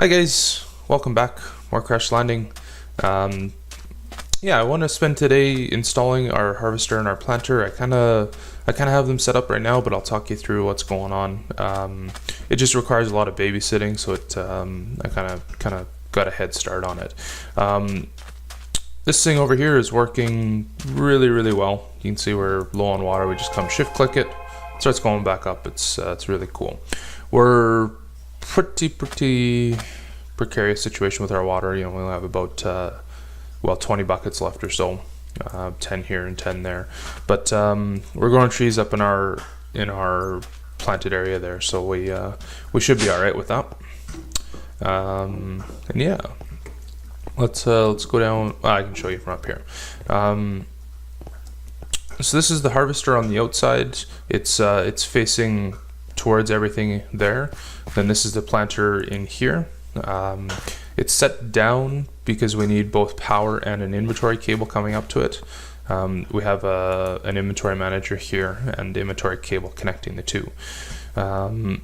Hi guys, welcome back. More Crash Landing. Yeah, I want to spend today installing our harvester and our planter. I kind of have them set up right now, but I'll talk you through what's going on. It just requires a lot of babysitting, so I kind of got a head start on it. This thing over here is working really well. You can see we're low on water. We just come shift click it, it starts going back up. It's really cool. We're pretty precarious situation with our water. You know, we only have about 20 buckets left or so, 10 here and 10 there. But we're growing trees up in our planted area there, so we should be all right with that. And yeah, let's go down. I can show you from up here. So this is the harvester on the outside. It's facing towards everything there. Then this is the planter in here. It's set down because we need both power and an inventory cable coming up to it. We have an inventory manager here and inventory cable connecting the two. And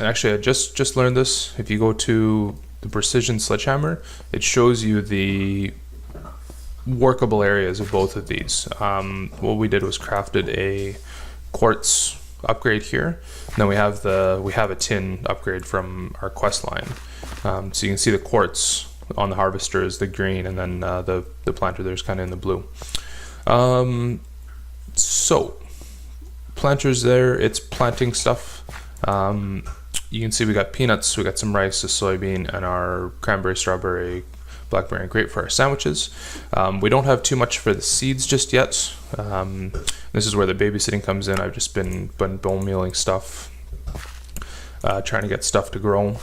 actually, I just learned this. If you go to the precision sledgehammer, it shows you the workable areas of both of these. What we did was crafted a quartz upgrade here, and then we have a tin upgrade from our quest line. So you can see the quartz on the harvester is the green, and then the planter there's kind of in the blue. So planter's there, it's planting stuff. You can see we got peanuts, we got some rice, a soybean, and our cranberry, strawberry, blackberry, and grape for our sandwiches. We don't have too much for the seeds just yet. This is where the babysitting comes in. I've just been bone mealing stuff, trying to get stuff to grow,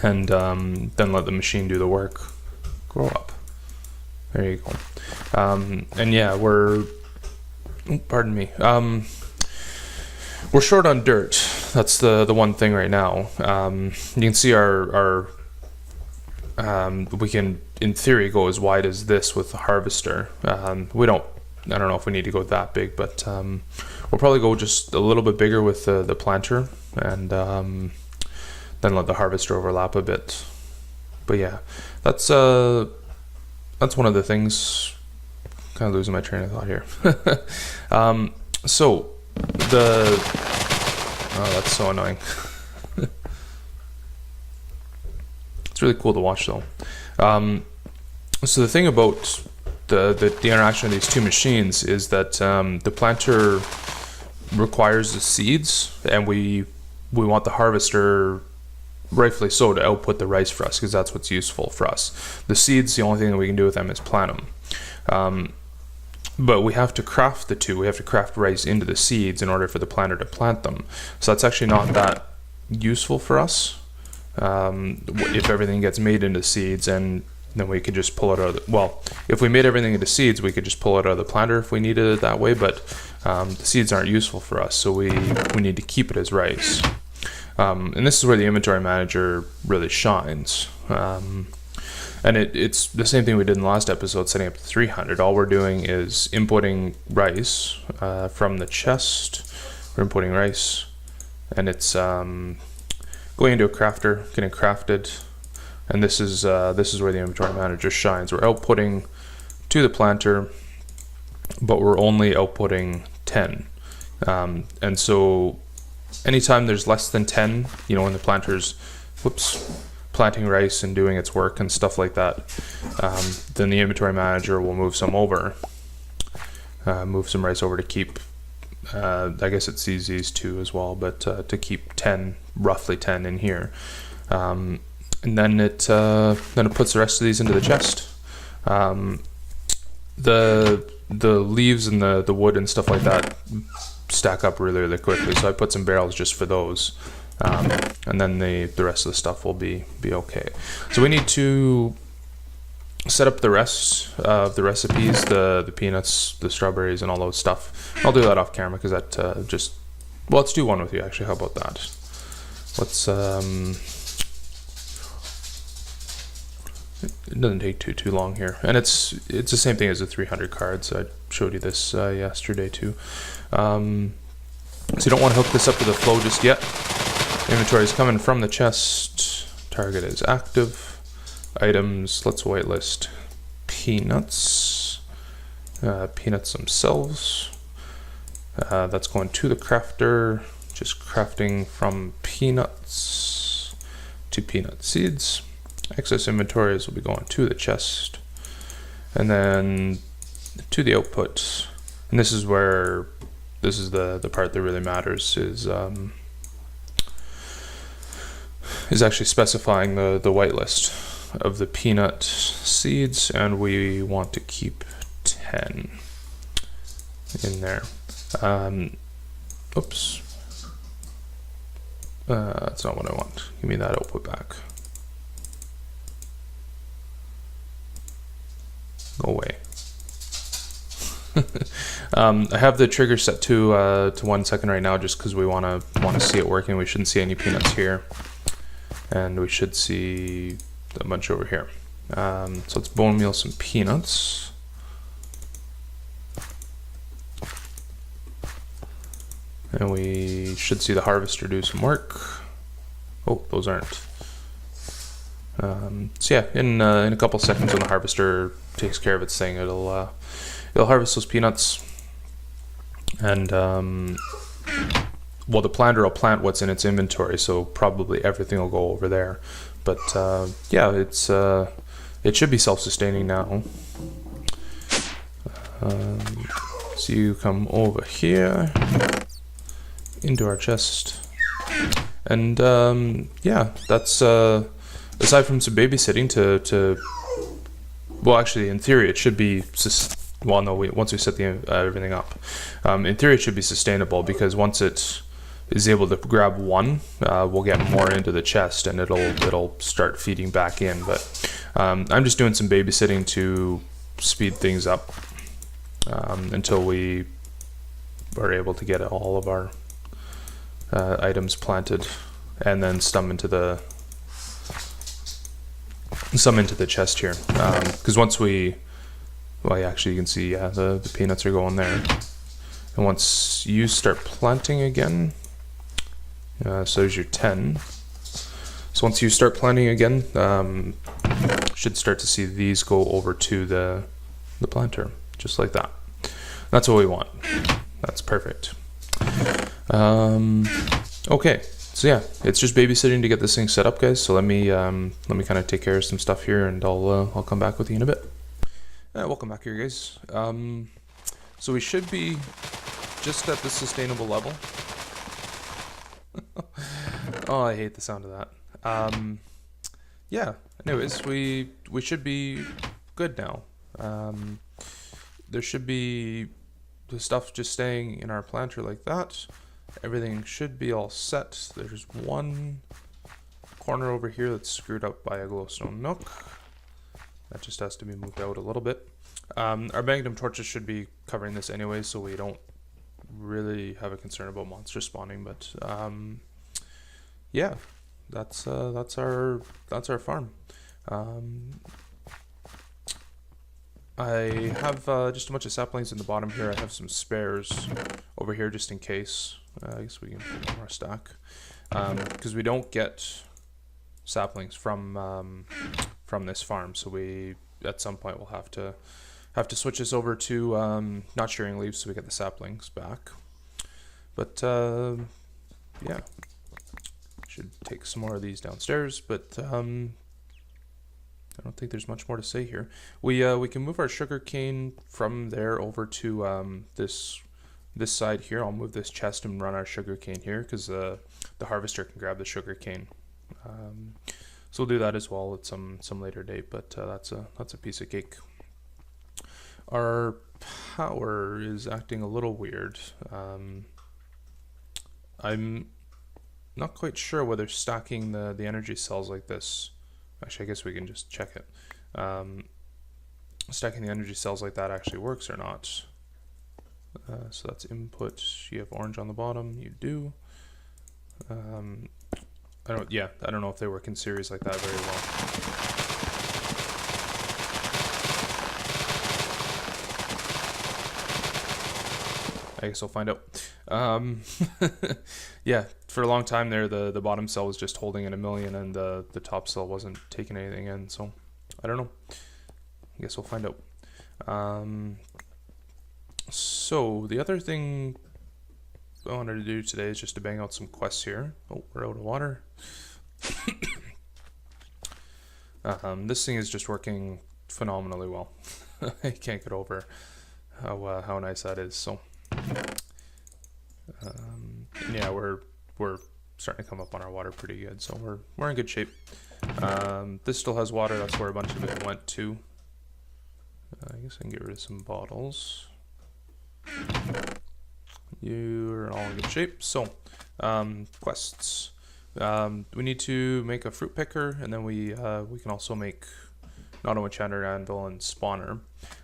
and then let the machine do the work. Grow up. There you go. And yeah, pardon me. We're short on dirt. That's the one thing right now. You can see our we can, in theory, go as wide as this with the harvester. I don't know if we need to go that big, but we'll probably go just a little bit bigger with the planter, and then let the harvester overlap a bit. But yeah, that's one of the things. Kind of losing my train of thought here. So that's so annoying. It's really cool to watch though. So the thing about the interaction of these two machines is that the planter requires the seeds, and we want the harvester, rightfully so, to output the rice for us, because that's what's useful for us. The seeds, the only thing that we can do with them is plant them. But we have to craft the two. We have to craft rice into the seeds in order for the planter to plant them. So that's actually not that useful for us. If everything gets made into seeds, and then we could just pull it out of if we made everything into seeds, we could just pull it out of the planter if we needed it that way, but the seeds aren't useful for us, so we need to keep it as rice. And this is where the inventory manager really shines. And it's the same thing we did in the last episode, setting up the 300. All we're doing is inputting rice from the chest. We're inputting rice, and it's going into a crafter, getting crafted, and this is where the inventory manager shines. We're outputting to the planter, but we're only outputting 10. And so anytime there's less than 10, you know, when the planter's planting rice and doing its work and stuff like that, then the inventory manager will move some rice over to keep, I guess it sees these two as well, but to keep roughly 10 in here. And then it puts the rest of these into the chest. The leaves and the wood and stuff like that stack up really quickly, so I put some barrels just for those. And then the rest of the stuff will be okay. So we need to set up the rest of the recipes, the peanuts, the strawberries, and all those stuff. I'll do that off camera, because that let's do one with you actually. How about that? Let's it doesn't take too long here, and it's the same thing as the 300 cards. I showed you this yesterday too. So you don't want to hook this up to the flow just yet. Inventory is coming from the chest. Target is active. Items, let's whitelist peanuts. Peanuts themselves. That's going to the crafter. Just crafting from peanuts to peanut seeds. Excess inventories will be going to the chest. And then to the output. And this is where, this is the part that really matters, is actually specifying the whitelist of the peanut seeds, and we want to keep 10 in there. Oops. That's not what I want. Give me that output back. Go away. I have the trigger set to 1 second right now, just because we want to see it working. We shouldn't see any peanuts here, and we should see a bunch over here. So let's bone meal some peanuts. And we should see the harvester do some work. Oh, those aren't. So yeah, in a couple seconds, when the harvester takes care of its thing, it'll harvest those peanuts. And well, the planter will plant what's in its inventory, so probably everything will go over there. But yeah, it should be self-sustaining now. So you come over here into our chest, and yeah, that's aside from some babysitting to well, actually, in theory, it should be well, no, once we set the everything up, in theory, it should be sustainable, because once it is able to grab one, we'll get more into the chest, and it'll start feeding back in. But I'm just doing some babysitting to speed things up until we are able to get all of our items planted, and then some into the chest here, because once we, well, yeah, actually you can see, yeah, the peanuts are going there. And once you start planting again, so there's your 10. So once you start planting again, should start to see these go over to the planter, just like that. That's what we want. That's perfect. Okay, so yeah, it's just babysitting to get this thing set up, guys. So let me kind of take care of some stuff here, and I'll come back with you in a bit. Welcome back here, guys. So we should be just at the sustainable level. Oh, I hate the sound of that. Yeah. Anyways, we should be good now. There should be the stuff just staying in our planter like that. Everything should be all set. There's one corner over here that's screwed up by a glowstone nook. That just has to be moved out a little bit. Our magnum torches should be covering this anyway, so we don't really have a concern about monsters spawning. But yeah, that's our farm. I have just a bunch of saplings in the bottom here. I have some spares over here just in case. I guess we can put one more stack, because we don't get saplings from this farm. So we, at some point, will have to switch this over to not sharing leaves, so we get the saplings back. But yeah, should take some more of these downstairs. But I don't think there's much more to say here. We can move our sugarcane from there over to this side here. I'll move this chest and run our sugarcane here, because the harvester can grab the sugarcane. So we'll do that as well at some later date. But that's a piece of cake. Our power is acting a little weird. I'm not quite sure whether stacking the energy cells like this. Actually, I guess we can just check it. Stacking the energy cells like that actually works or not. So that's input. You have orange on the bottom. You do. I don't know if they work in series like that very well. I guess I'll find out. Um, yeah, for a long time there, the bottom cell was just holding in 1,000,000, and the top cell wasn't taking anything in. So I don't know. I guess we'll find out. So the other thing I wanted to do today is just to bang out some quests here. Oh, we're out of water. This thing is just working phenomenally well. I can't get over how nice that is. So yeah, we're starting to come up on our water pretty good. So we're in good shape. This still has water. That's where a bunch of it went to. I guess I can get rid of some bottles. You're all in good shape. So quests. We need to make a fruit picker, and then we can also make an auto enchanter, anvil, and spawner.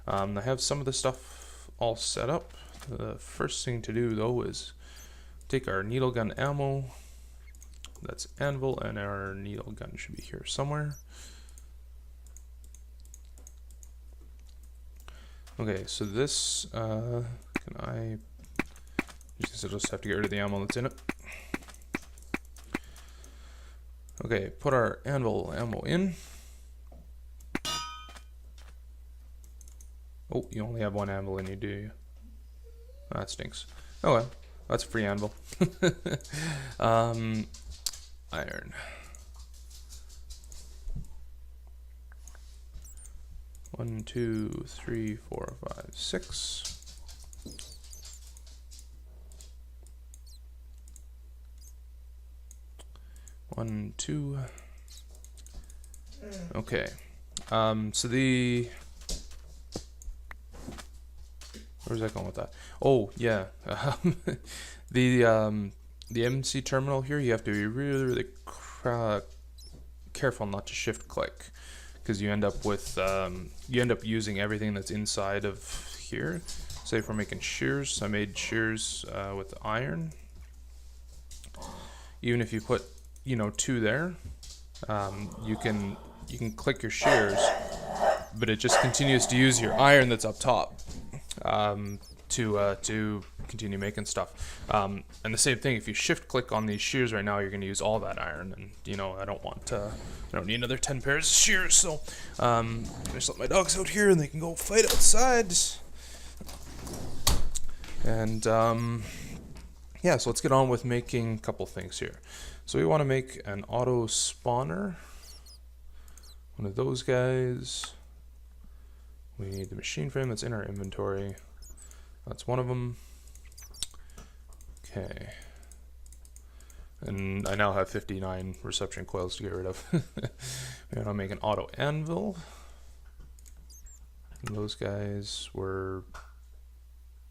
I have some of the stuff all set up. The first thing to do though is take our needle gun ammo. That's anvil, and our needle gun should be here somewhere. Okay, so this can I just have to get rid of the ammo that's in it. Okay, put our anvil ammo in. Oh, you only have one anvil in you, do you? Oh, that stinks. Oh well, that's a free anvil. Iron. One, two, three, four, five, six. One, two. Okay. So where's that going with that? Oh yeah. The MC terminal here, you have to be really careful not to shift click, because you end up with using everything that's inside of here. Say if we're making shears, I made shears with iron. Even if you put 2 there, you can click your shears, but it just continues to use your iron that's up top to continue making stuff. And the same thing, if you shift click on these shears right now, you're going to use all that iron, and I don't need another 10 pairs of shears. So I just let my dogs out here and they can go fight outside. And yeah, so let's get on with making a couple things here. So we want to make an auto spawner, one of those guys. We need the machine frame that's in our inventory. That's one of them. Okay. And I now have 59 reception coils to get rid of. We're going to make an auto anvil. And those guys were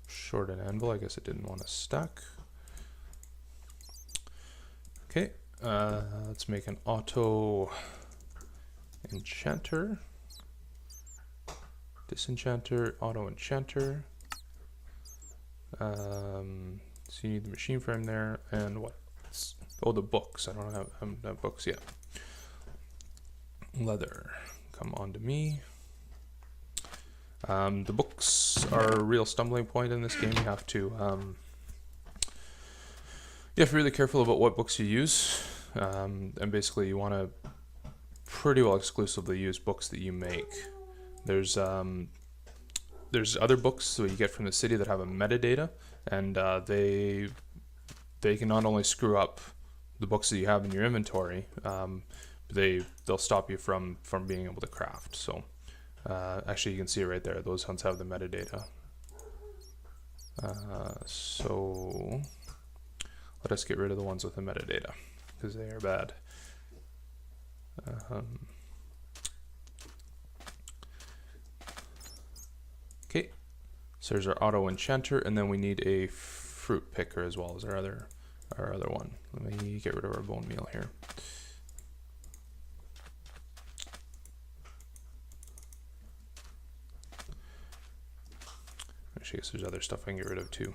short an anvil. I guess it didn't want to stack. Okay. Let's make an auto enchanter. Disenchanter, auto enchanter. So you need the machine frame there, and what? Oh, the books. I don't have books yet. Leather, come on to me. The books are a real stumbling point in this game. You have to be really careful about what books you use, and basically you want to pretty well exclusively use books that you make. There's other books that you get from the city that have a metadata, and they can not only screw up the books that you have in your inventory, but they'll stop you from being able to craft. So actually, you can see it right there. Those ones have the metadata. So let us get rid of the ones with the metadata, because they are bad. Okay, so there's our auto enchanter, and then we need a fruit picker as well as our other one. Let me get rid of our bone meal here. Actually, I guess there's other stuff I can get rid of too.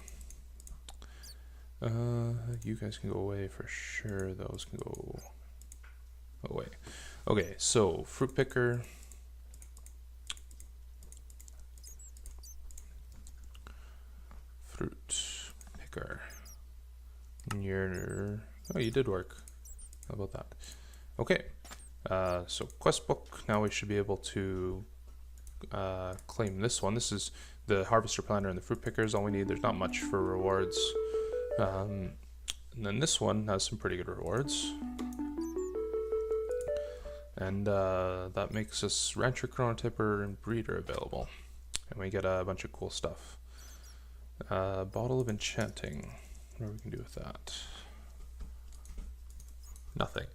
You guys can go away for sure. Those can go away. Okay, so fruit picker. Fruit picker. Oh, you did work. How about that? Okay. So quest book. Now we should be able to claim this one. This is the harvester planter and the fruit pickers. All we need. There's not much for rewards. And then this one has some pretty good rewards. And that makes us rancher, chronotipper, and breeder available. And we get a bunch of cool stuff. Bottle of enchanting. What do we can do with that? Nothing.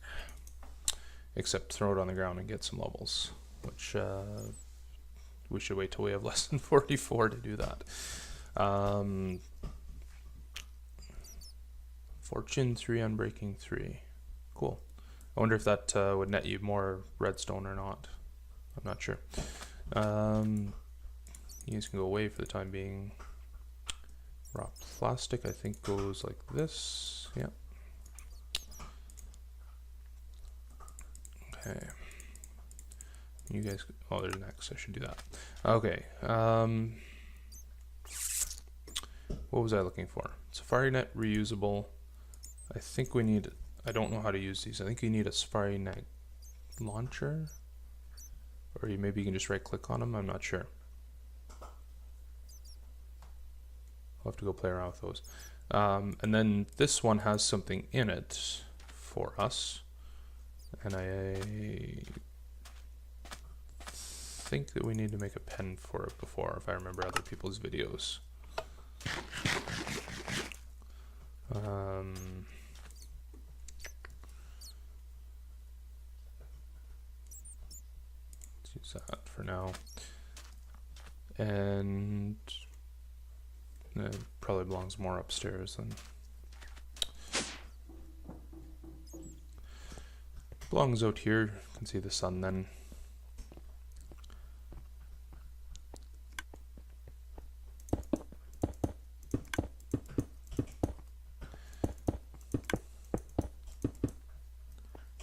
Except throw it on the ground and get some levels. Which we should wait till we have less than 44 to do that. Fortune 3, Unbreaking 3. Cool. I wonder if that would net you more redstone or not. I'm not sure. You guys can go away for the time being. Raw plastic, I think, goes like this. Yep. Okay. You guys. Oh, there's an X. I should do that. Okay. What was I looking for? Safari net reusable. I think we need. I don't know how to use these. I think you need a Safari net launcher, or maybe you can just right click on them. I'm not sure. I'll have to go play around with those. And then this one has something in it for us, and I think that we need to make a pen for it before, if I remember other people's videos. Let's use that for now. And it probably belongs more upstairs than belongs out here. You can see the sun then.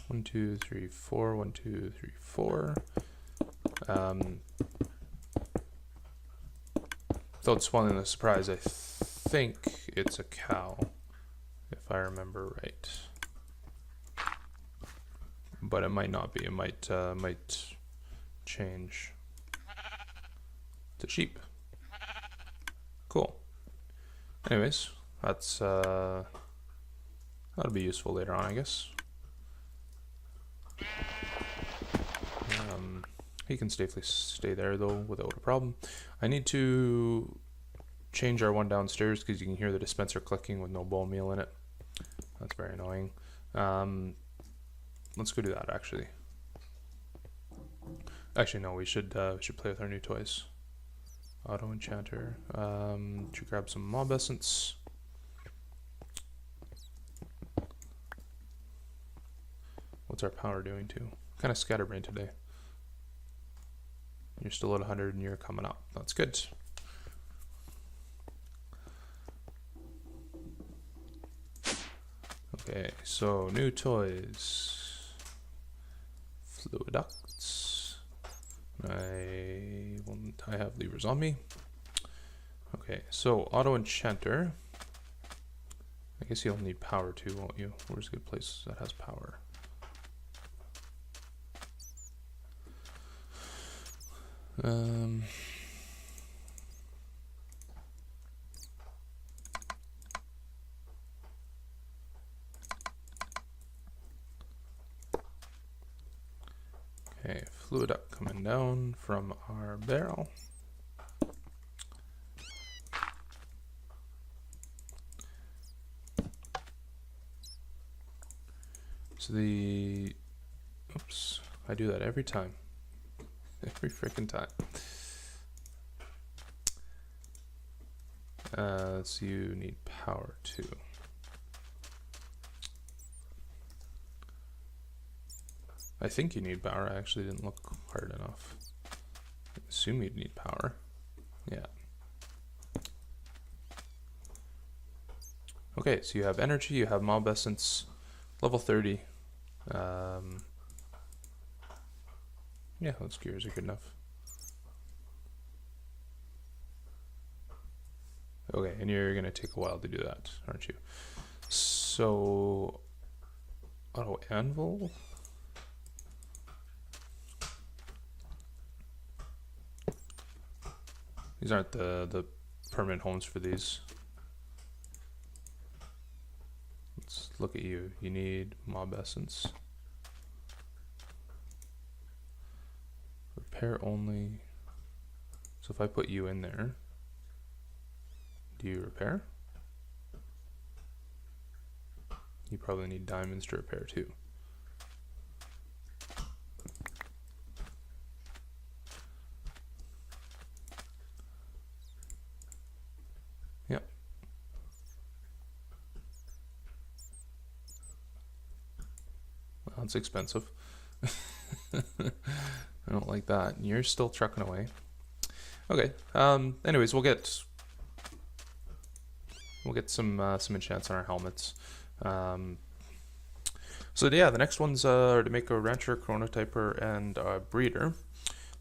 One, two, three, four. 1, 2, 3, 4. Though it's spoiling the surprise, I think it's a cow, if I remember right. But it might not be. It might change to sheep. Cool. Anyways, that's that'll be useful later on, I guess. He can safely stay there though without a problem. I need to change our one downstairs because you can hear the dispenser clicking with no bone meal in it. That's very annoying. Let's go do that actually. Actually no, we should play with our new toys. Auto enchanter. Should grab some mob essence. What's our power doing to? Kind of scatterbrained today. You're still at 100 and you're coming up. That's good. Okay, so new toys. Fluiducts. I have levers on me. Okay, so auto enchanter. I guess you'll need power too, won't you? Where's a good place that has power? Okay, fluid up coming down from our barrel. So oops, I do that every time. Every freaking time. So you need power too. I think you need power. I actually didn't look hard enough. I assume you'd need power. Yeah. Okay, so you have energy, you have mob essence, level 30. Yeah, those gears are good enough. Okay, and you're gonna take a while to do that, aren't you? So auto anvil. These aren't the permanent homes for these. Let's look at you. You need mob essence. Repair only. So if I put you in there, do you repair? You probably need diamonds to repair too. Yep. Well, that's expensive. I don't like that. You're still trucking away. Okay. Anyways, we'll get some enchants on our helmets. So yeah, the next ones are to make a rancher, chronotyper, and a breeder.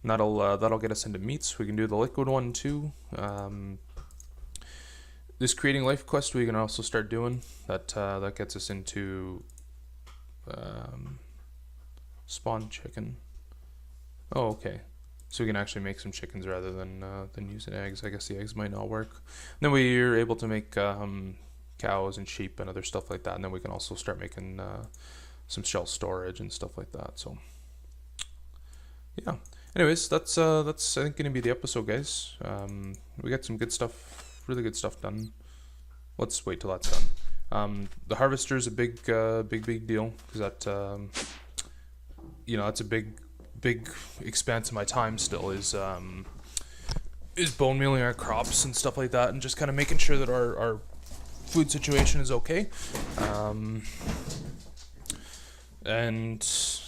And that'll get us into meats. We can do the liquid one too. This creating life quest we can also start doing. That gets us into spawn chicken. Oh, okay. So we can actually make some chickens rather than using eggs. I guess the eggs might not work. And then we're able to make cows and sheep and other stuff like that. And then we can also start making some shell storage and stuff like that. So yeah. Anyways, that's I think gonna be the episode, guys. We got some good stuff, really good stuff done. Let's wait till that's done. The harvester is a big deal because that that's a big expanse of my time still is bone mealing our crops and stuff like that, and just kind of making sure that our food situation is okay. And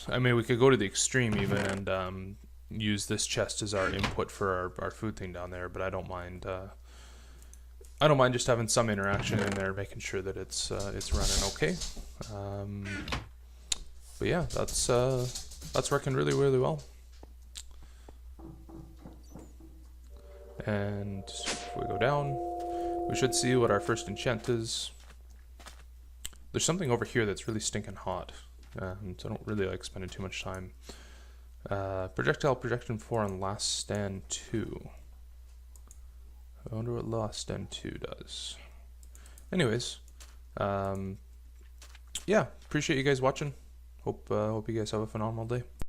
I mean, we could go to the extreme even and use this chest as our input for our food thing down there, but I don't mind. I don't mind just having some interaction in there, making sure that it's running okay. But yeah, that's working really, really well. And if we go down, we should see what our first enchant is. There's something over here that's really stinking hot, so I don't really like spending too much time. Projectile projection 4 on last stand 2. I wonder what last stand 2 does. Anyways, yeah, appreciate you guys watching. Hope you guys have a phenomenal day.